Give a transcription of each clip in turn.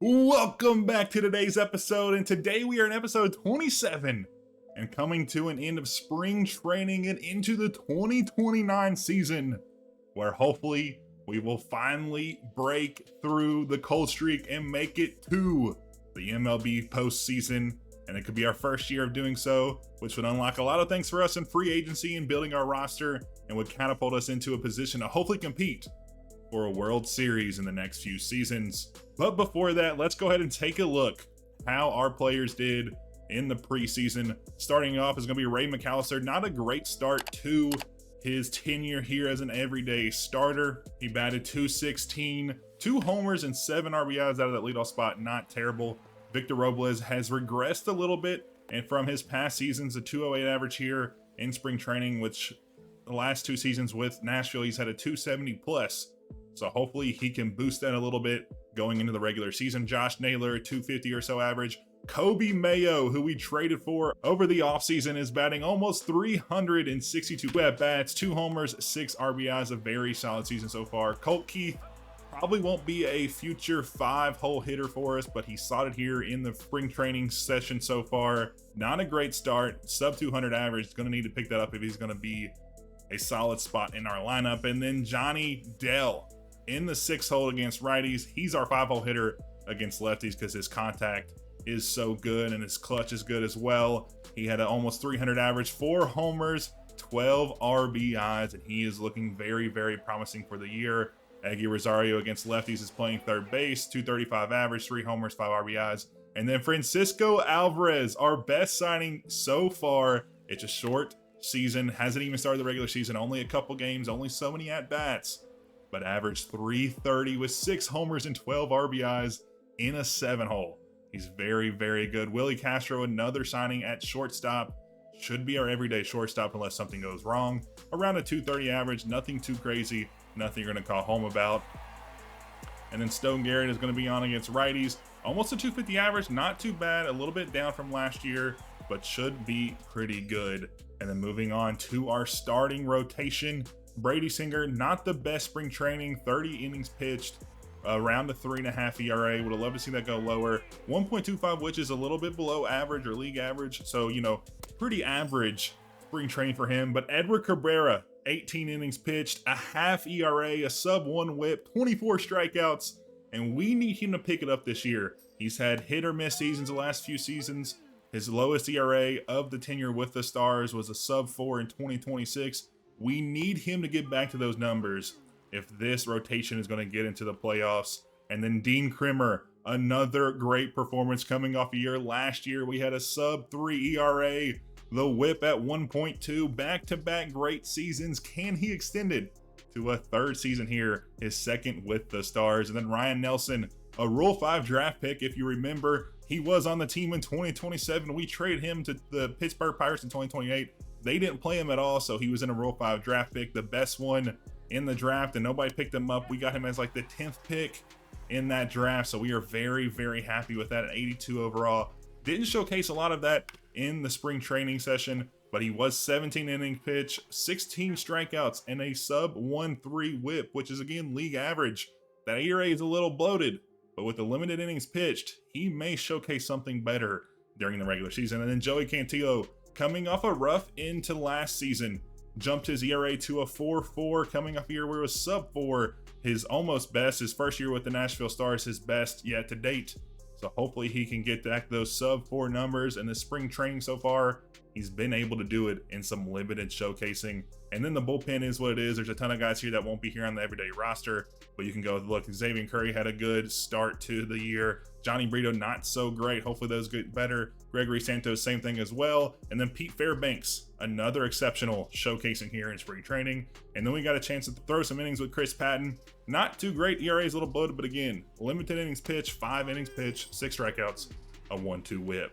Welcome back to today's episode, and today we are in episode 27 and coming to an end of spring training and into the 2029 season, where hopefully we will finally break through the cold streak and make it to the MLB postseason. And it could be our first year of doing so, which would unlock a lot of things for us in free agency and building our roster, and would catapult us into a position to hopefully compete for a World Series in the next few seasons. But before that, let's go ahead and take a look how our players did in the preseason. Starting off is going to be Ray McAllister. Not a great start to his tenure here as an everyday starter. He batted .216, 2 homers and 7 RBIs out of that leadoff spot. Not terrible. Victor Robles has regressed a little bit, and from his past seasons, a .208 average here in spring training, which the last 2 seasons with Nashville, he's had a .270 plus. So hopefully he can boost that a little bit going into the regular season. Josh Naylor, .250 or so average. Kobe Mayo, who we traded for over the offseason, is batting almost 362 at-bats, 2 homers, 6 RBIs, a very solid season so far. Colt Keith probably won't be a future 5-hole hitter for us, but he saw it here in the spring training session so far. Not a great start, sub 200 average. He's going to need to pick that up if he's going to be a solid spot in our lineup. And then Johnny Dell in the 6-hole against righties. He's our 5-hole hitter against lefties because his contact is so good and his clutch is good as well. He had an almost 300 average, 4 homers, 12 RBIs, and he is looking very, very promising for the year. Aggie Rosario against lefties is playing third base, .235 average, 3 homers, 5 RBIs. And then Francisco Alvarez, our best signing so far. It's a short season, hasn't even started the regular season, only a couple games, only so many at-bats, but averaged .330 with 6 homers and 12 RBIs in a 7-hole. He's very, very good. Willie Castro, another signing at shortstop. Should be our everyday shortstop unless something goes wrong. Around a .230 average, nothing too crazy, nothing you're going to call home about. And then Stone Garrett is going to be on against righties. Almost a .250 average, not too bad, a little bit down from last year, but should be pretty good. And then moving on to our starting rotation, Brady Singer, not the best spring training, 30 innings pitched, around a 3.5 ERA. Would have loved to see that go lower. 1.25, which is a little bit below average or league average. So, pretty average spring training for him. But Edward Cabrera, 18 innings pitched, a half ERA, a sub 1 whip, 24 strikeouts, and we need him to pick it up this year. He's had hit or miss seasons the last few seasons. His lowest ERA of the tenure with the Stars was a sub 4 in 2026. We need him to get back to those numbers if this rotation is going to get into the playoffs. And then Dean Krimmer, another great performance coming off a year. Last year, we had a sub 3 ERA, the whip at 1.2, back-to-back great seasons. Can he extend it to a 3rd season here, his 2nd with the Stars? And then Ryan Nelson, a Rule 5 draft pick. If you remember, he was on the team in 2027. We traded him to the Pittsburgh Pirates in 2028. They didn't play him at all, so he was in a Rule 5 draft pick, the best one in the draft, and nobody picked him up. We got him as like the 10th pick in that draft, so we are very, very happy with that at 82 overall. Didn't showcase a lot of that in the spring training session, but he was 17 innings pitch, 16 strikeouts, and a sub 1.3 whip, which is again league average. That ERA is a little bloated, but with the limited innings pitched, he may showcase something better during the regular season. And then Joey Cantillo, coming off a rough end to last season, jumped his ERA to a 4.4, coming off a year where it was sub 4, his almost best, his first year with the Nashville Stars, his best yet to date. So hopefully he can get back those sub 4 numbers. In the spring training so far, he's been able to do it in some limited showcasing. And then the bullpen is what it is. There's a ton of guys here that won't be here on the everyday roster, but you can go look. Xavier Curry had a good start to the year. Johnny Brito, not so great. Hopefully those get better. Gregory Santos, same thing as well. And then Pete Fairbanks, another exceptional showcasing here in spring training. And then we got a chance to throw some innings with Chris Patton. Not too great. ERA is a little bloated, but again, limited innings pitch, 5 innings pitch, 6 strikeouts, a 1.2 whip.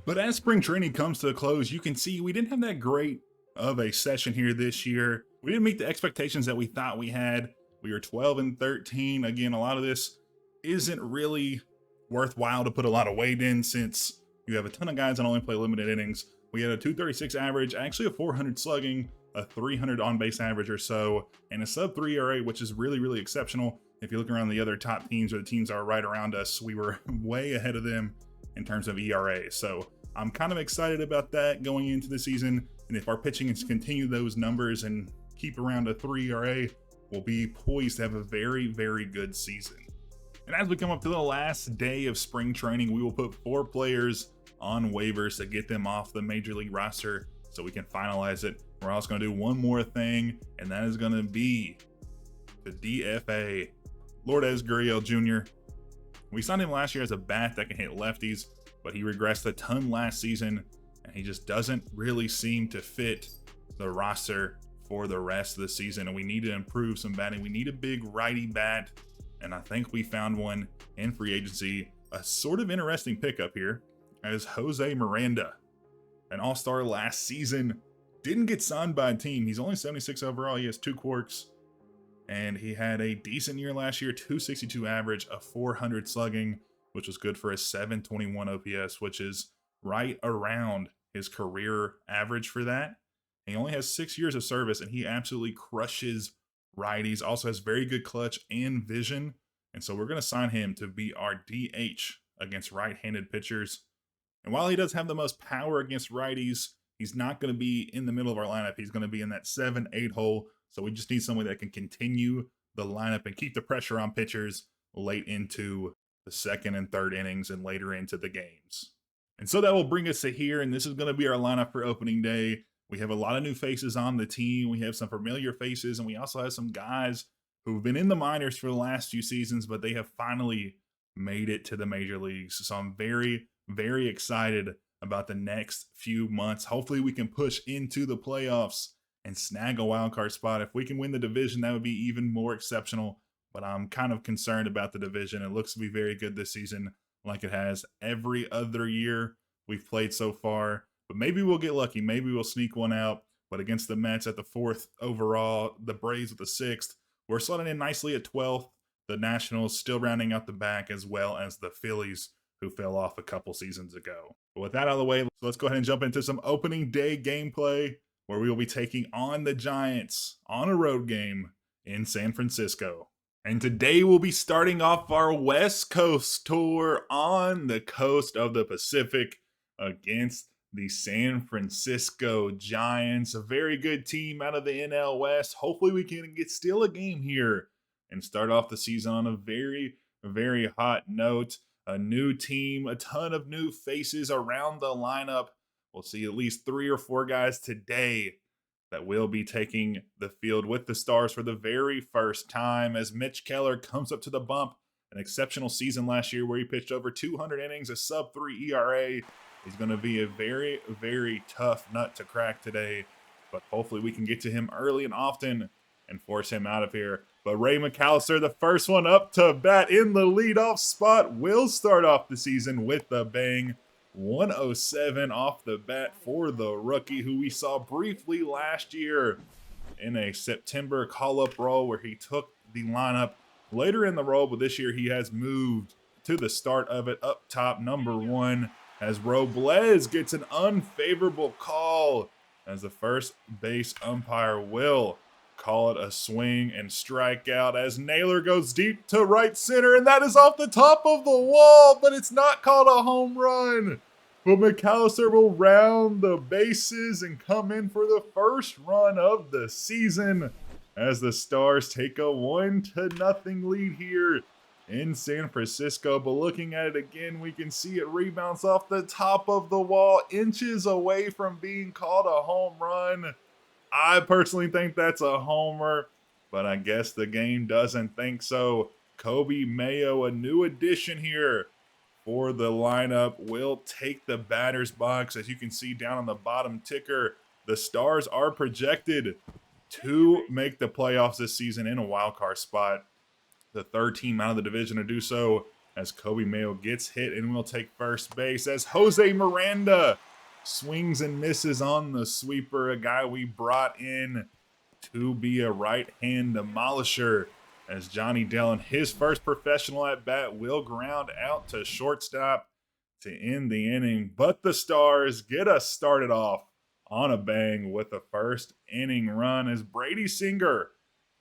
But as spring training comes to a close, you can see we didn't have that great of a session here this year. We didn't meet the expectations that we thought we had. We were 12-13. Again, a lot of this isn't really worthwhile to put a lot of weight in since you have a ton of guys that only play limited innings. We had a .236 average, actually a .400 slugging, a .300 on-base average or so, and a sub 3 ERA, which is really, really exceptional. if you look around the other top teams or the teams that are right around us, we were way ahead of them in terms of ERA. So I'm kind of excited about that going into the season. And if our pitching is continue those numbers and keep around a 3 ERA, we'll be poised to have a very, very good season. And as we come up to the last day of spring training, we will put 4 players on waivers to get them off the major league roster so we can finalize it. We're also going to do one more thing, and that is going to be the DFA, Lourdes Gurriel Jr. We signed him last year as a bat that can hit lefties, but he regressed a ton last season, and he just doesn't really seem to fit the roster for the rest of the season. And we need to improve some batting. We need a big righty bat, and I think we found one in free agency. A sort of interesting pickup here as Jose Miranda, an all-star last season, didn't get signed by a team. He's only 76 overall. He has 2 quirks, and he had a decent year last year, 262 average, a 400 slugging, which was good for a 721 OPS, which is right around his career average for that. He only has 6 years of service, and he absolutely crushes righties. Also has very good clutch and vision, and so we're going to sign him to be our DH against right-handed pitchers. And while he does have the most power against righties, he's not going to be in the middle of our lineup. He's going to be in that 7-8 hole. So we just need someone that can continue the lineup and keep the pressure on pitchers late into the 2nd and 3rd innings and later into the games. And so that will bring us to here. And this is going to be our lineup for opening day. We have a lot of new faces on the team. We have some familiar faces, and we also have some guys who've been in the minors for the last few seasons, but they have finally made it to the major leagues. So I'm very, very excited about the next few months. Hopefully we can push into the playoffs and snag a wild card spot. If we can win the division, that would be even more exceptional. But I'm kind of concerned about the division. It looks to be very good this season, like it has every other year we've played so far. But maybe we'll get lucky. Maybe we'll sneak one out. But against the Mets at the 4th overall, the Braves at the 6th, we're slotting in nicely at 12th. The Nationals still rounding out the back, as well as the Phillies, who fell off a couple seasons ago. But with that out of the way, let's go ahead and jump into some opening day gameplay, where we will be taking on the Giants on a road game in San Francisco. And today we'll be starting off our West Coast tour on the coast of the Pacific against the San Francisco Giants, a very good team out of the NL West. Hopefully we can steal a game here and start off the season on a very, very hot note. A new team, a ton of new faces around the lineup. We'll see at least 3 or 4 guys today that will be taking the field with the Stars for the very first time, as Mitch Keller comes up to the bump. An exceptional season last year where he pitched over 200 innings, a sub-3 ERA. He's going to be a very, very tough nut to crack today, but hopefully we can get to him early and often and force him out of here. But Ray McAllister, the first one up to bat in the leadoff spot, will start off the season with a bang. 107 off the bat for the rookie, who we saw briefly last year in a September call-up role where he took the lineup later in the role, but this year he has moved to the start of it up top, number 1, as Robles gets an unfavorable call as the first base umpire will call it a swing and strikeout as Naylor goes deep to right center, and that is off the top of the wall, but it's not called a home run. But McAllister will round the bases and come in for the first run of the season as the Stars take a 1-0 lead here in San Francisco. But looking at it again, we can see it rebounds off the top of the wall, inches away from being called a home run. I personally think that's a homer, but I guess the game doesn't think so. Kobe Mayo, a new addition here for the lineup, will take the batter's box. As you can see down on the bottom ticker, the Stars are projected to make the playoffs this season in a wild card spot. The 3rd team out of the division to do so, as Kobe Mayo gets hit and will take first base as Jose Miranda swings and misses on the sweeper, a guy we brought in to be a right-hand demolisher, as Johnny Dillon, his first professional at-bat, will ground out to shortstop to end the inning. But the Stars get us started off on a bang with the first inning run as Brady Singer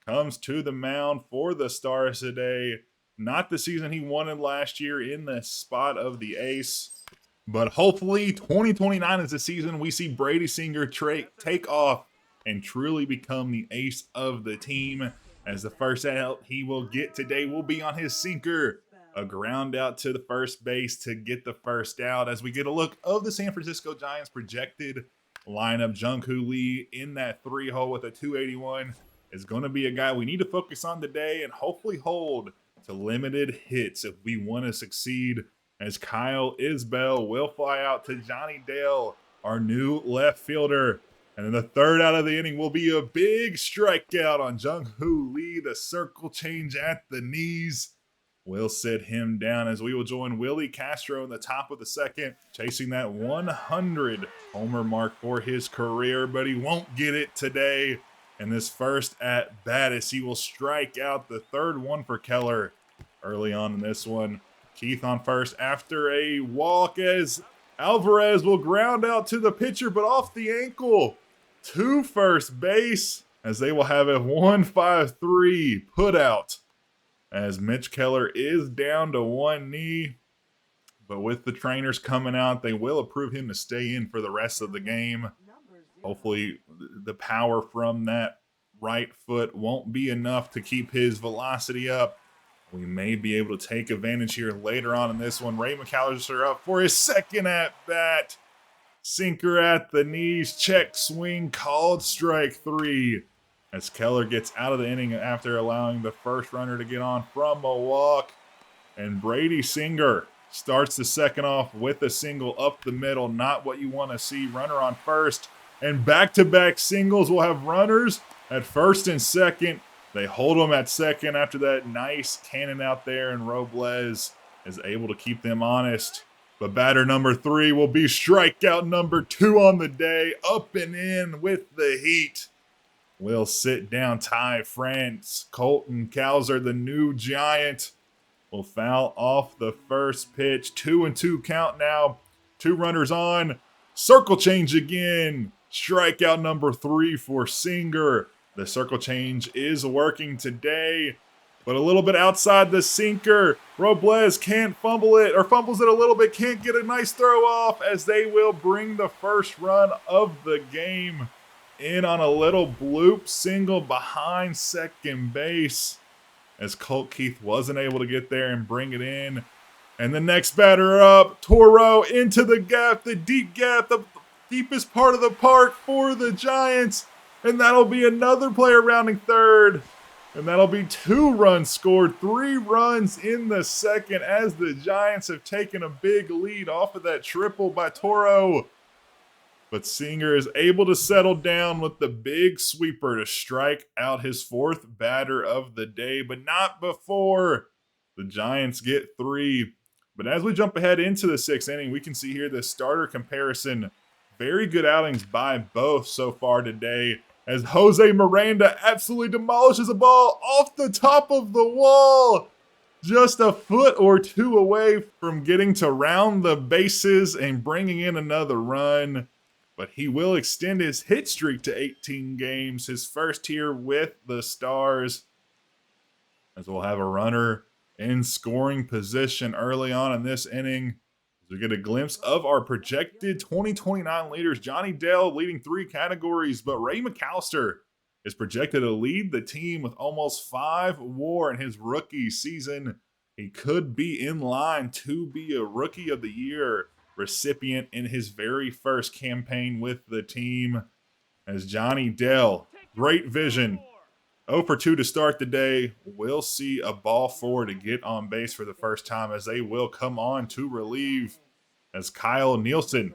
comes to the mound for the Stars today. Not the season he wanted last year in the spot of the ace, but hopefully 2029 is the season we see Brady Singer take off and truly become the ace of the team, as the first out he will get today will be on his sinker. A ground out to the first base to get the first out, as we get a look of the San Francisco Giants projected lineup. Jung-Hoo Lee in that 3-hole with a 281 is going to be a guy we need to focus on today and hopefully hold to limited hits if we want to succeed, as Kyle Isbell will fly out to Johnny Dale, our new left fielder. And then the third out of the inning will be a big strikeout on Jung-Hoo Lee. The circle change at the knees will sit him down, as we will join Willie Castro in the top of the second, chasing that 100 homer mark for his career, but he won't get it today. And this first at bat, as he will strike out the third one for Keller early on in this one. Keith on first after a walk, as Alvarez will ground out to the pitcher, but off the ankle to first base, as they will have a 1-5-3 put out, as Mitch Keller is down to one knee. But with the trainers coming out, they will approve him to stay in for the rest of the game. Hopefully the power from that right foot won't be enough to keep his velocity up. We may be able to take advantage here later on in this one. Ray McAllister up for his second at-bat. Sinker at the knees, check swing, called strike 3. As Keller gets out of the inning after allowing the first runner to get on from a walk. And Brady Singer starts the second off with a single up the middle. Not what you want to see. Runner on first. And back-to-back singles will have runners at first and second. They hold them at second after that nice cannon out there, and Robles is able to keep them honest. But batter number 3 will be strikeout number 2 on the day. Up and in with the heat. Will sit down Ty France. Colton Cowser, the new Giant, will foul off the first pitch. 2-2 count now. 2 runners on. Circle change again. Strikeout number 3 for Singer. The circle change is working today, but a little bit outside the sinker. Robles can't fumble it, or fumbles it a little bit, can't get a nice throw off, as they will bring the first run of the game in on a little bloop single behind second base, as Colt Keith wasn't able to get there and bring it in. And the next batter up, Toro into the gap, the deep gap, the deepest part of the park for the Giants. And that'll be another player rounding third. And that'll be 2 runs scored, 3 runs in the second, as the Giants have taken a big lead off of that triple by Toro. But Singer is able to settle down with the big sweeper to strike out his 4th batter of the day, but not before the Giants get 3. But as we jump ahead into the 6th inning, we can see here the starter comparison. Very good outings by both so far today, as Jose Miranda absolutely demolishes a ball off the top of the wall, just a foot or 2 away from getting to round the bases and bringing in another run. But he will extend his hit streak to 18 games, his first here with the Stars, as we'll have a runner in scoring position early on in this inning. As we get a glimpse of our projected 2029 leaders. Johnny Dale leading 3 categories, but Ray McAllister is projected to lead the team with almost 5 WAR in his rookie season. He could be in line to be a Rookie of the Year recipient in his very first campaign with the team, as Johnny Dale, great vision, 0 for 2 to start the day. We'll see a ball 4 to get on base for the first time, as they will come on to relieve, as Kyle Nielsen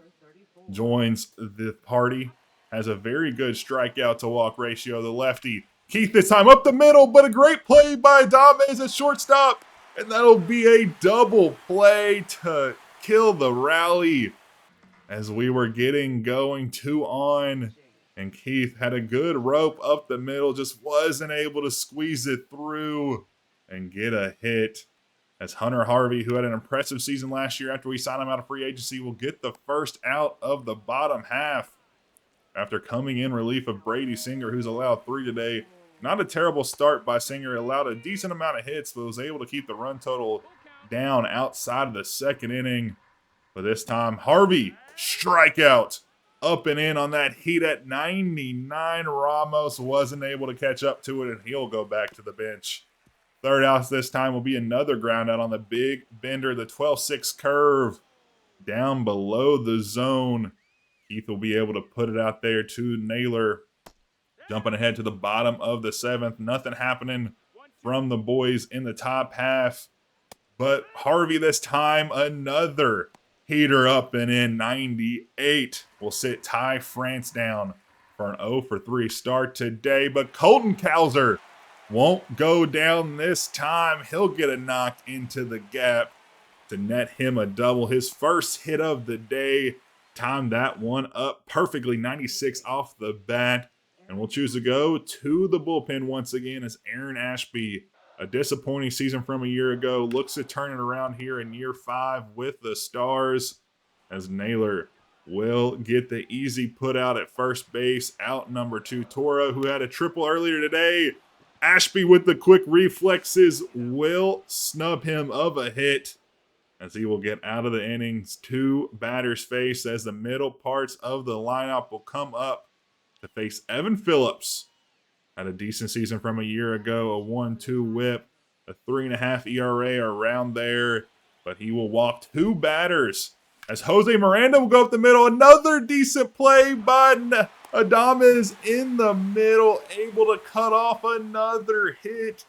joins the party. Has a very good strikeout to walk ratio. The lefty, Keith this time up the middle, but a great play by Adames at shortstop. And that'll be a double play to kill the rally, as we were getting going 2 on. And Keith had a good rope up the middle, just wasn't able to squeeze it through and get a hit. As Hunter Harvey, who had an impressive season last year after we signed him out of free agency, will get the first out of the bottom half after coming in relief of Brady Singer, who's allowed 3 today. Not a terrible start by Singer. Allowed a decent amount of hits, but was able to keep the run total down outside of the second inning. But this time, Harvey, strikeout, up and in on that heat at 99. Ramos wasn't able to catch up to it, and he'll go back to the bench. Third out this time will be another ground out on the big bender, the 12-6 curve, down below the zone. Keith will be able to put it out there to Naylor. Jumping ahead to the bottom of the seventh. Nothing happening from the boys in the top half. But Harvey this time, another heater up and in. 98 will sit Ty France down for an 0-for-3 start today. But Colton Cowser won't go down this time. He'll get a knock into the gap to net him a double. His first hit of the day. Timed that one up perfectly. 96 off the bat. And we'll choose to go to the bullpen once again as Aaron Ashby, a disappointing season from a year ago, looks to turn it around here in year 5 with the Stars, as Naylor will get the easy put out at first base. Out number 2, Toro, who had a triple earlier today. Ashby with the quick reflexes will snub him of a hit as he will get out of the innings. 2 batters face as the middle parts of the lineup will come up to face Evan Phillips. Had a decent season from a year ago, a 1-2 whip, a 3.5 ERA around there, but he will walk 2 batters as Jose Miranda will go up the middle. Another decent play by Adames in the middle, able to cut off another hit,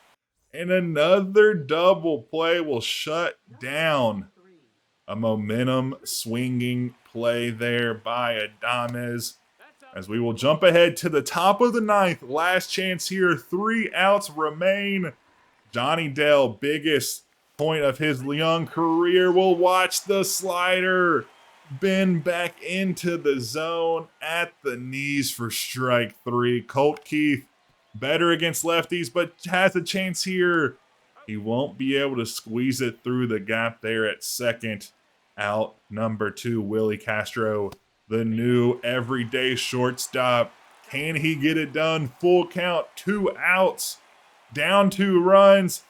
and another double play will shut down a momentum swinging play there by Adames. As we will jump ahead to the top of the 9th. Last chance here. 3 outs remain. Johnny Dale, biggest point of his young career, will watch the slider bend back into the zone at the knees for strike 3. Colt Keith, better against lefties, but has a chance here. He won't be able to squeeze it through the gap there at second. Out number 2, Willie Castro, the new everyday shortstop. Can he get it done? Full count, 2 outs, down 2 runs.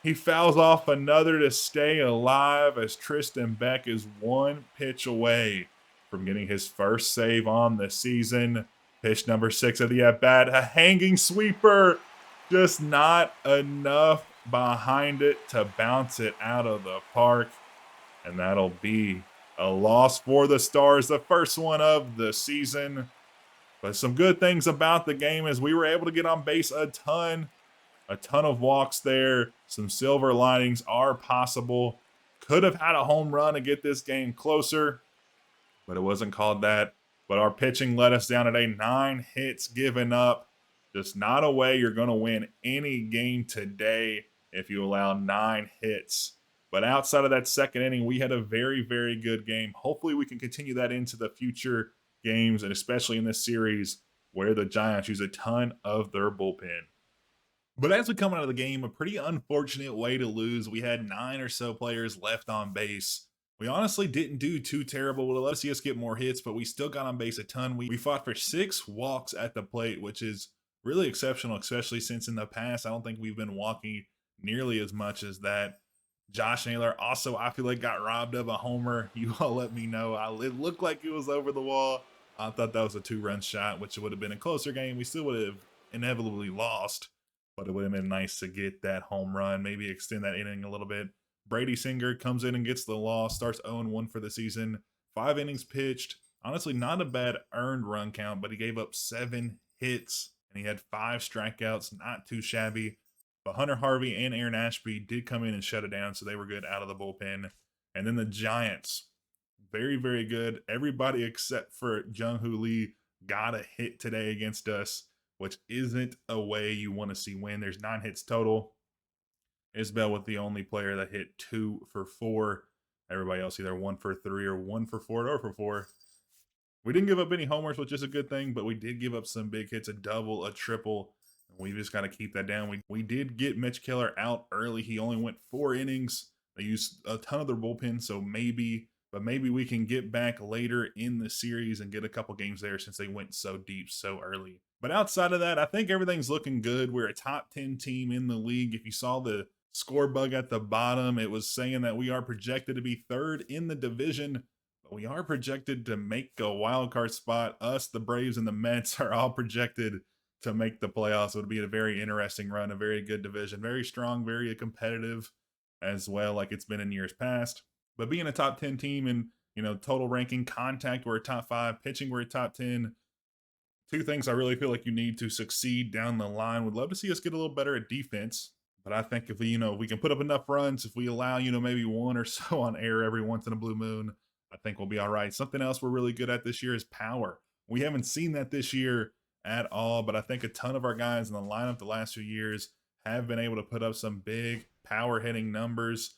He fouls off another to stay alive as Tristan Beck is 1 pitch away from getting his first save on the season. Pitch number 6 of the at-bat, a hanging sweeper. Just not enough behind it to bounce it out of the park. And that'll be a loss for the Stars, the first one of the season. But some good things about the game is we were able to get on base a ton of walks there. Some silver linings are possible. Could have had a home run to get this game closer, but it wasn't called that. But our pitching let us down today. 9 hits given up. Just not a way you're going to win any game today if you allow 9 hits. But outside of that second inning, we had a very, very good game. Hopefully we can continue that into the future games, and especially in this series where the Giants use a ton of their bullpen. But as we come out of the game, a pretty unfortunate way to lose. We had 9 or so players left on base. We honestly didn't do too terrible. It let us get more hits, but we still got on base a ton. We fought for 6 walks at the plate, which is really exceptional, especially since in the past, I don't think we've been walking nearly as much as that. Josh Naylor also, I feel like, got robbed of a homer. You all let me know. It looked like it was over the wall. I thought that was a 2-run shot, which would have been a closer game. We still would have inevitably lost, but it would have been nice to get that home run, maybe extend that inning a little bit. Brady Singer comes in and gets the loss, starts 0-1 for the season. 5 innings pitched. Honestly, not a bad earned run count, but he gave up 7 hits, and he had 5 strikeouts. Not too shabby. But Hunter Harvey and Aaron Ashby did come in and shut it down, so they were good out of the bullpen. And then the Giants, very, very good. Everybody except for Jung-Hoo Lee got a hit today against us, which isn't a way you want to see win. There's 9 hits total. Isbell was the only player that hit 2 for 4. Everybody else either 1 for 3 or 1 for 4 or for 4. We didn't give up any homers, which is a good thing, but we did give up some big hits, a double, a triple. We just got to keep that down. We did get Mitch Keller out early. He only went 4 innings. They used a ton of their bullpen, so maybe we can get back later in the series and get a couple games there since they went so deep so early. But outside of that, I think everything's looking good. We're a top 10 team in the league. If you saw the score bug at the bottom, it was saying that we are projected to be third in the division, but we are projected to make a wild card spot. Us, the Braves, and the Mets are all projected to make the playoffs. It would be a very interesting run, a very good division, very strong, very competitive as well, like it's been in years past. But being a top 10 team and, total ranking, contact, we're a top 5, pitching, we're a top 10. Two things I really feel like you need to succeed down the line. Would love to see us get a little better at defense. But I think if we, we can put up enough runs, if we allow, maybe one or so on air every once in a blue moon, I think we'll be all right. Something else we're really good at this year is power. We haven't seen that this year at all, but I think a ton of our guys in the lineup the last few years have been able to put up some big power hitting numbers.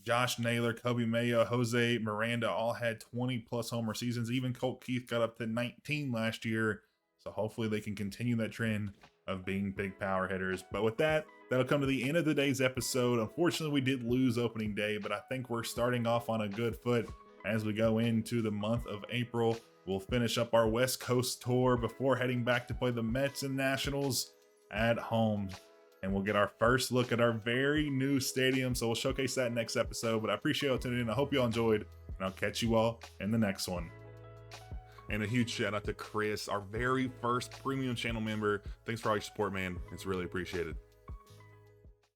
Josh Naylor, Kobe Mayo, Jose Miranda all had 20-plus homer seasons. Even Colt Keith got up to 19 last year. So hopefully they can continue that trend of being big power hitters. But with that, that'll come to the end of today's episode. Unfortunately, we did lose opening day, but I think we're starting off on a good foot as we go into the month of April. We'll finish up our West Coast tour before heading back to play the Mets and Nationals at home. And we'll get our first look at our very new stadium. So we'll showcase that next episode. But I appreciate y'all tuning in. I hope you all enjoyed. And I'll catch you all in the next one. And a huge shout out to Chris, our very first premium channel member. Thanks for all your support, man. It's really appreciated.